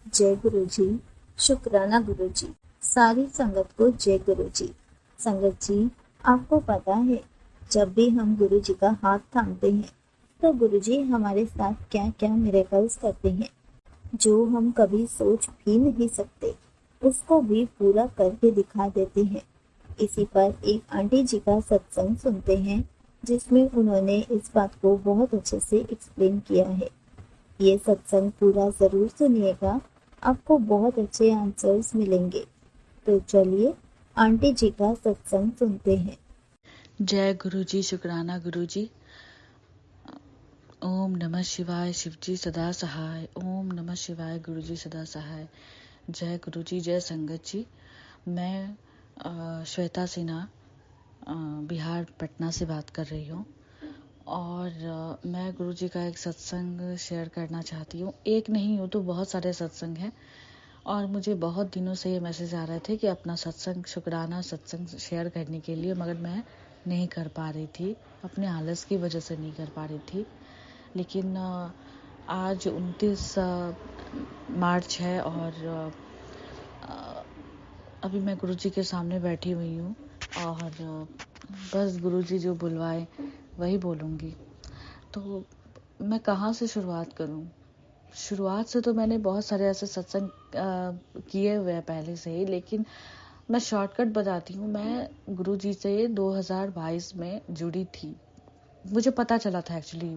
जय गुरु जी। शुक्राना गुरु जी। सारी संगत को जय गुरु जी। संगत जी, आपको पता है, जब भी हम गुरु जी का हाथ थामते हैं तो गुरु जी हमारे साथ क्या क्या मिरेकल्स करते हैं, जो हम कभी सोच भी नहीं सकते, उसको भी पूरा करके दिखा देते हैं। इसी पर एक आंटी जी का सत्संग सुनते हैं, जिसमें उन्होंने इस बात को बहुत अच्छे से एक्सप्लेन किया है। ये सत्संग पूरा जरूर सुनिएगा, आपको बहुत अच्छे आंसर्स मिलेंगे। तो चलिए आंटी जी का सत्संग सुनते हैं। जय गुरु जी। शुक्राना गुरु जी। ओम नमः शिवाय। शिवजी सदा सहाय। ओम नमः शिवाय। गुरु जी सदा सहाय। जय गुरु जी। जय संगत जी। मैं श्वेता सिन्हा बिहार पटना से बात कर रही हूँ और मैं गुरु जी का एक सत्संग शेयर करना चाहती हूँ। एक नहीं हो तो बहुत सारे सत्संग हैं और मुझे बहुत दिनों से ये मैसेज आ रहे थे कि अपना सत्संग, शुक्राना सत्संग शेयर करने के लिए, मगर मैं नहीं कर पा रही थी, अपने आलस की वजह से नहीं कर पा रही थी। लेकिन आज 29 मार्च है और अभी मैं गुरुजी के सामने बैठी हुई हूँ और बस गुरुजी जो बुलवाए वही बोलूँगी। तो मैं कहाँ से शुरुआत करूँ? शुरुआत से तो मैंने बहुत सारे ऐसे सत्संग किए हुए हैं पहले से ही, लेकिन मैं शॉर्टकट बताती हूँ। मैं गुरुजी से 2022 में जुड़ी थी। मुझे पता चला था एक्चुअली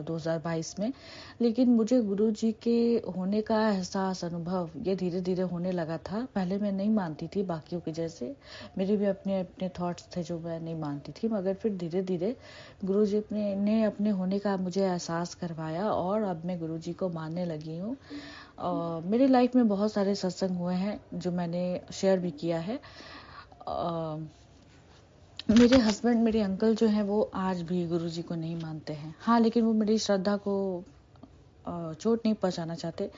2022 में, लेकिन मुझे गुरुजी के होने का एहसास, अनुभव ये धीरे धीरे होने लगा था। पहले मैं नहीं मानती थी बाकियों के जैसे, मेरे भी अपने अपने थॉट्स थे जो मैं नहीं मानती थी, मगर फिर धीरे धीरे गुरुजी ने अपने होने का मुझे एहसास करवाया और अब मैं गुरुजी को मानने लगी हूँ। मेरी लाइफ में बहुत सारे सत्संग हुए हैं जो मैंने शेयर भी किया है। मेरे हस्बैंड, मेरे अंकल जो हैं वो आज भी गुरुजी को नहीं मानते हैं। हाँ, लेकिन वो मेरी श्रद्धा को चोट नहीं पहुंचाना चाहते।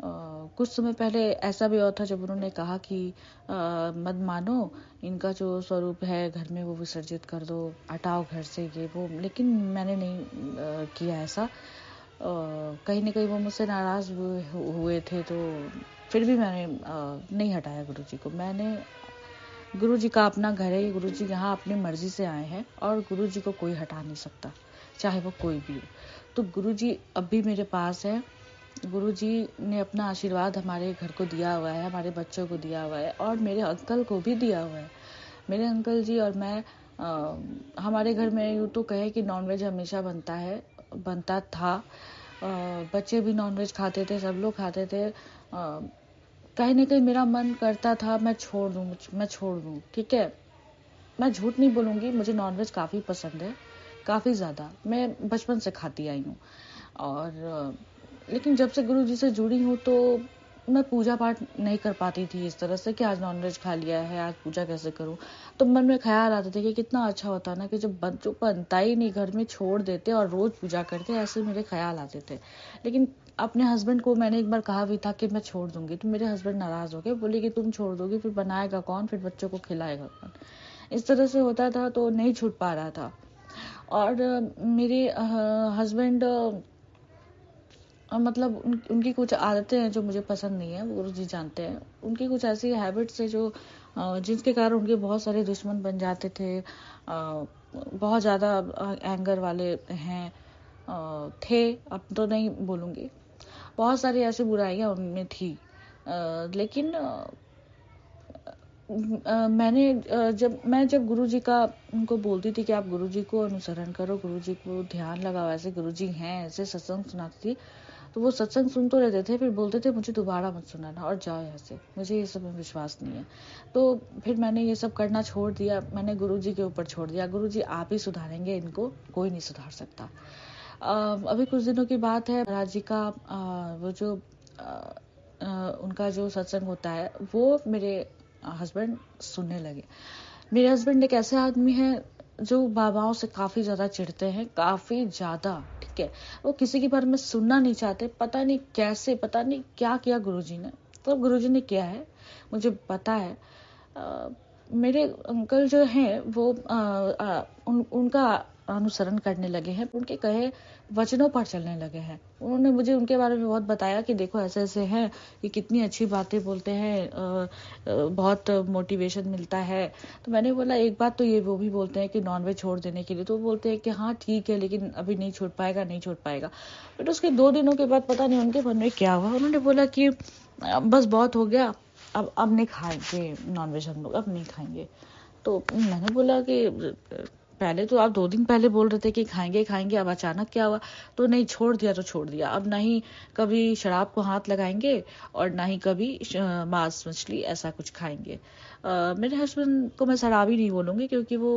कुछ समय पहले ऐसा भी हुआ था जब उन्होंने कहा कि मत मानो, इनका जो स्वरूप है घर में वो विसर्जित कर दो, हटाओ घर से ये वो। लेकिन मैंने नहीं किया ऐसा। कहीं ना कहीं वो मुझसे नाराज हुए थे, तो फिर भी मैंने नहीं हटाया गुरुजी को। मैंने, गुरुजी का अपना घर है, गुरुजी यहाँ अपनी मर्जी से आए हैं और गुरुजी को कोई हटा नहीं सकता, चाहे वो कोई भी हो। तो गुरुजी अब भी मेरे पास है। गुरुजी ने अपना आशीर्वाद हमारे घर को दिया हुआ है, हमारे बच्चों को दिया हुआ है और मेरे अंकल को भी दिया हुआ है। मेरे अंकल जी और मैं, हमारे घर में यूँ तो कहे कि नॉनवेज हमेशा बनता था। बच्चे भी नॉनवेज खाते थे, सब लोग खाते थे। कहीं ना कहीं मेरा मन करता था मैं छोड़ दूं। ठीक है, मैं झूठ नहीं बोलूंगी, मुझे नॉनवेज काफ़ी पसंद है, काफ़ी ज़्यादा। मैं बचपन से खाती आई हूँ और लेकिन जब से गुरु जी से जुड़ी हूँ तो मैं पूजा पाठ नहीं कर पाती थी इस तरह से कि आज नॉनवेज खा लिया है, आज पूजा कैसे करूँ। तो मन में ख्याल आते थे कि कितना अच्छा होता ना कि जब जो बनता ही नहीं घर में छोड़ देते और रोज़ पूजा करते, ऐसे मेरे ख्याल आते थे। लेकिन अपने हस्बैंड को मैंने एक बार कहा भी था कि मैं छोड़ दूंगी, तो मेरे हस्बैंड नाराज़ हो गए, बोले कि तुम छोड़ दोगी फिर बनाएगा कौन, फिर बच्चों को खिलाएगा कौन। इस तरह से होता था तो नहीं छूट पा रहा था। और मेरे हस्बैंड, मतलब उनकी कुछ आदतें हैं जो मुझे पसंद नहीं है, गुरु जी जानते हैं। उनकी कुछ ऐसी हैबिट्स है जो जिसके कारण उनके बहुत सारे दुश्मन बन जाते थे। बहुत ज़्यादा एंगर वाले हैं, थे, अब तो नहीं बोलूँगी। बहुत सारी ऐसी बुराइयां उनमें थी। लेकिन जब गुरुजी का उनको बोलती थी कि आप गुरुजी को अनुसरण करो, गुरुजी को ध्यान लगाओ, ऐसे गुरुजी हैं, ऐसे सत्संग सुनाती थी, तो वो सत्संग सुन तो रहते थे, फिर बोलते थे मुझे दोबारा मत सुनाना और जाओ यहाँ से, मुझे ये सब में विश्वास नहीं है। तो फिर मैंने ये सब करना छोड़ दिया, मैंने गुरुजी के ऊपर छोड़ दिया। गुरुजी आप ही सुधारेंगे इनको, कोई नहीं सुधार सकता। अभी कुछ दिनों की बात है, महाराज जी का वो जो उनका जो सत्संग होता है वो मेरे हस्बैंड सुनने लगे। मेरे हस्बैंड एक ऐसे आदमी हैं जो बाबाओं से काफी ज्यादा चिढ़ते हैं, काफी ज्यादा। ठीक है, वो किसी के बारे में सुनना नहीं चाहते, पता नहीं कैसे, पता नहीं क्या किया गुरुजी ने। तो गुरुजी ने किया है मुझे पता है। मेरे अंकल जो हैं वो उनका अनुसरण करने लगे हैं, उनके कहे वचनों पर चलने लगे हैं। उन्होंने मुझे उनके बारे में बहुत बताया कि देखो ऐसे ऐसे हैं, ये कितनी अच्छी बातें बोलते हैं, बहुत मोटिवेशन मिलता है। तो मैंने बोला एक बात तो ये वो भी बोलते हैं कि नॉनवेज छोड़ देने के लिए, तो वो बोलते हैं कि हाँ ठीक है लेकिन अभी नहीं छोड़ पाएगा, नहीं छोड़ पाएगा। बट उसके 2 दिनों के बाद पता नहीं उनके मन में क्या हुआ, उन्होंने बोला कि बस बहुत हो गया, अब नहीं खाएंगे नॉनवेज हम लोग, अब नहीं खाएंगे। तो मैंने बोला कि पहले तो आप 2 दिन पहले बोल रहे थे कि खाएंगे खाएंगे, अब अचानक क्या हुआ? तो नहीं, छोड़ दिया तो छोड़ दिया, अब ना ही कभी शराब को हाथ लगाएंगे और ना ही कभी मांस मछली ऐसा कुछ खाएंगे। मेरे हस्बैंड को मैं शराबी नहीं बोलूँगी क्योंकि वो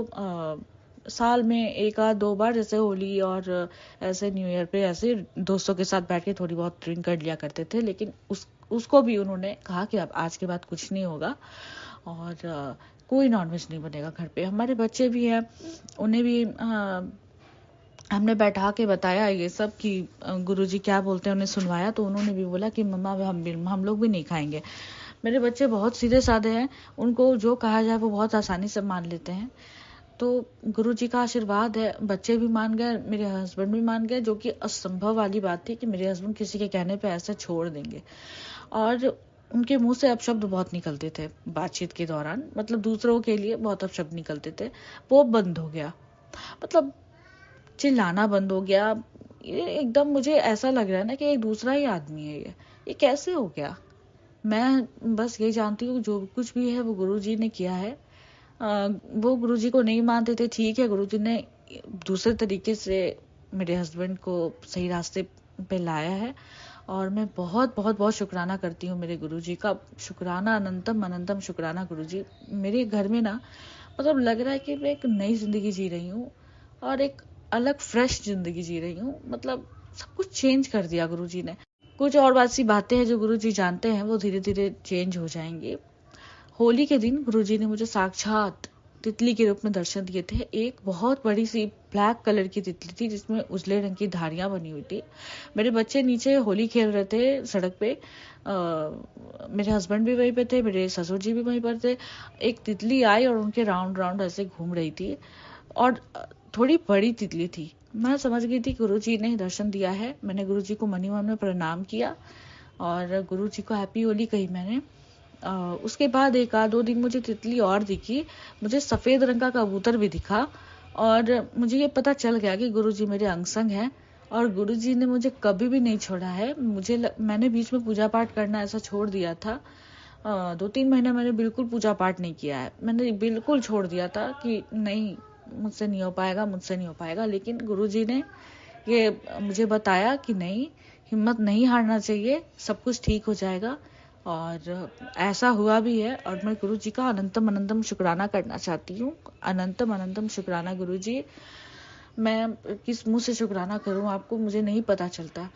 साल में 1 आध 2 बार जैसे होली और ऐसे न्यू ईयर पे ऐसे दोस्तों के साथ बैठ के थोड़ी बहुत ड्रिंक कर लिया करते थे, लेकिन उसको भी उन्होंने कहा कि अब आज के बाद कुछ नहीं होगा और कोई नॉनवेज नहीं बनेगा घर पे। हमारे बच्चे भी हैं, उन्हें भी हमने बैठा के बताया ये सब कि गुरुजी क्या बोलते हैं, उन्हें सुनवाया तो उन्होंने भी बोला कि मम्मा हम लोग भी नहीं खाएंगे। मेरे बच्चे बहुत सीधे साधे हैं, उनको जो कहा जाए वो बहुत आसानी से मान लेते हैं। तो गुरुजी का आशीर्वाद है, बच्चे भी मान गए, मेरे हस्बैंड भी मान गए, जो कि असंभव वाली बात थी कि मेरे हस्बैंड किसी के कहने पे ऐसा छोड़ देंगे। और उनके मुंह से अपशब्द बहुत निकलते थे बातचीत के दौरान, मतलब दूसरों के लिए बहुत अपशब्द निकलते थे, वो बंद हो गया। मतलब चिल्लाना बंद हो गया। ये एकदम मुझे ऐसा लग रहा है ना कि एक दूसरा ही आदमी है ये कैसे हो गया? मैं बस ये जानती हूँ जो कुछ भी है वो गुरुजी ने किया है। वो गुरुजी को नहीं मानते थे, ठीक है, गुरुजी ने दूसरे तरीके से मेरे हस्बैंड को सही रास्ते पे लाया है और मैं बहुत बहुत बहुत शुक्राना करती हूँ मेरे गुरुजी का। शुक्राना, अनंतम अनंतम शुक्राना गुरुजी। मेरे घर में ना मतलब लग रहा है कि मैं एक नई जिंदगी जी रही हूँ और एक अलग फ्रेश जिंदगी जी रही हूँ। मतलब सब कुछ चेंज कर दिया गुरुजी ने। कुछ और ऐसी बातें हैं जो गुरुजी जानते हैं वो धीरे धीरे चेंज हो जाएंगी। होली के दिन गुरुजी ने मुझे साक्षात तितली के रूप में दर्शन दिए थे। एक बहुत बड़ी सी ब्लैक कलर की तितली थी जिसमें उजले रंग की धारियां बनी हुई थी। मेरे बच्चे नीचे होली खेल रहे थे सड़क पे, मेरे हस्बैंड भी वहीं पे थे, मेरे ससुर जी भी वहीं पर थे। एक तितली आई और उनके राउंड राउंड ऐसे घूम रही थी और थोड़ी बड़ी तितली थी। मैं समझ गई थी गुरुजी ने दर्शन दिया है। मैंने गुरुजी को मनी मन में प्रणाम किया और गुरुजी को हैप्पी होली कही मैंने। उसके बाद 1 आध 2 दिन मुझे तितली और दिखी, मुझे सफेद रंग का कबूतर भी दिखा और मुझे ये पता चल गया कि गुरुजी मेरे अंग संग हैं और गुरुजी ने मुझे कभी भी नहीं छोड़ा है। मैंने बीच में पूजा पाठ करना ऐसा छोड़ दिया था। 2-3 महीने मैंने बिल्कुल पूजा पाठ नहीं किया है, मैंने बिल्कुल छोड़ दिया था कि नहीं मुझसे नहीं हो पाएगा, मुझसे नहीं हो पाएगा। लेकिन गुरुजी ने ये मुझे बताया कि नहीं, हिम्मत नहीं हारना चाहिए, सब कुछ ठीक हो जाएगा और ऐसा हुआ भी है। और मैं गुरुजी का अनंतम अनंतम शुक्राना करना चाहती हूँ। अनंतम अनंतम शुक्राना गुरुजी। मैं किस मुंह से शुक्राना करूँ आपको, मुझे नहीं पता चलता।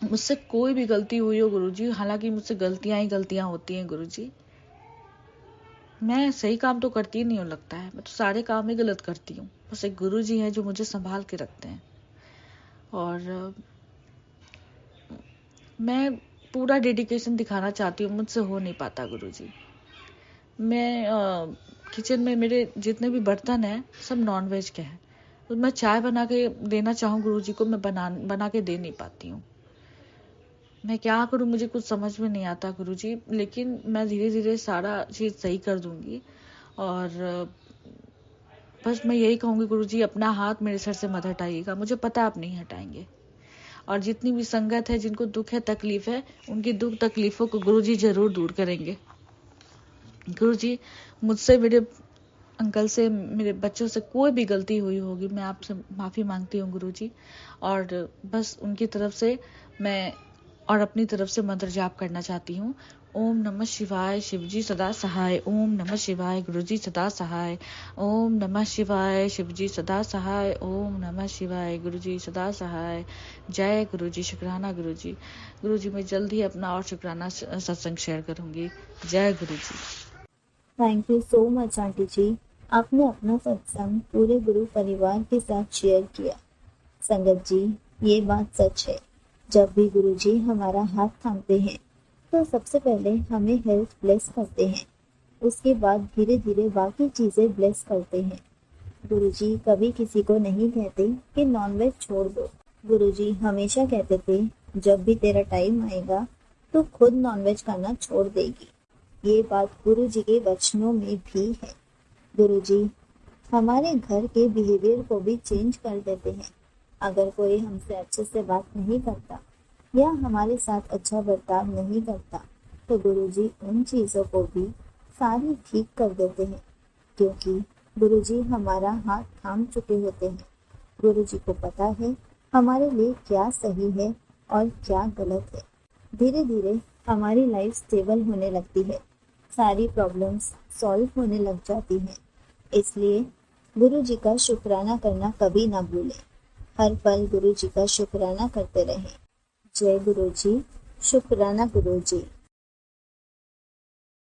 मुझसे कोई भी गलती हुई हो गुरुजी, हालांकि मुझसे गलतियां ही गलतियां होती हैं गुरुजी, मैं सही काम तो करती ही नहीं हूँ लगता है, मैं तो सारे काम ही गलत करती हूँ। बस एक गुरुजी है जो मुझे संभाल के रखते हैं और मैं पूरा डेडिकेशन दिखाना चाहती हूँ, मुझसे हो नहीं पाता गुरुजी। मैं किचन में मेरे जितने भी बर्तन हैं सब नॉनवेज के हैं, तो मैं चाय बना के देना चाहूँ गुरुजी को, मैं बना के दे नहीं पाती हूँ। मैं क्या करूँ मुझे कुछ समझ में नहीं आता गुरुजी, लेकिन मैं धीरे धीरे सारा चीज सही कर दूंगी। और बस मैं यही कहूंगी गुरुजी, अपना हाथ मेरे सर से मत हटाइएगा, मुझे पता आप नहीं हटाएंगे। और जितनी भी संगत है, जिनको दुख है, तकलीफ है, उनकी दुख तकलीफों को गुरुजी जरूर दूर करेंगे। गुरुजी, मुझसे, मेरे अंकल से, मेरे बच्चों से कोई भी गलती हुई होगी मैं आपसे माफी मांगती हूँ गुरुजी। और बस उनकी तरफ से मैं और अपनी तरफ से मंत्र जाप करना चाहती हूँ। ओम नमः शिवाय, शिवजी सदा सहाय। ओम नमः शिवाय, गुरुजी सदा सहाय। ओम नमः शिवाय, शिवजी सदा सहाय। ओम नमः शिवाय, गुरुजी सदा सहाय। जय गुरुजी, शुक्राना गुरुजी। गुरुजी, मैं जल्द ही अपना और शुक्राना सत्संग शेयर करूंगी। जय Guruji. Thank you so much aunty ji, आपने अपना सत्संग पूरे गुरु परिवार के साथ शेयर किया। संगत जी, ये बात सच है, जब भी गुरुजी हमारा हाथ थामते हैं तो सबसे पहले हमें हेल्थ ब्लेस करते हैं, उसके बाद धीरे धीरे बाकी चीजें ब्लेस करते हैं। गुरुजी कभी किसी को नहीं कहते कि नॉनवेज छोड़ दो। गुरुजी हमेशा कहते थे, जब भी तेरा टाइम आएगा तो खुद नॉनवेज खाना छोड़ देगी। ये बात गुरुजी के वचनों में भी है। गुरुजी हमारे घर के बिहेवियर को भी चेंज कर देते हैं। अगर कोई हमसे अच्छे से बात नहीं करता या हमारे साथ अच्छा बर्ताव नहीं करता तो गुरुजी उन चीज़ों को भी सारी ठीक कर देते हैं, क्योंकि गुरुजी हमारा हाथ थाम चुके होते हैं। गुरुजी को पता है हमारे लिए क्या सही है और क्या गलत है। धीरे धीरे हमारी लाइफ स्टेबल होने लगती है, सारी प्रॉब्लम्स सॉल्व होने लग जाती हैं। इसलिए गुरुजी का शुक्राना करना कभी ना भूलें। हर पल गुरुजी का शुक्राना करते रहें। जय गुरुजी, शुक्राना गुरुजी।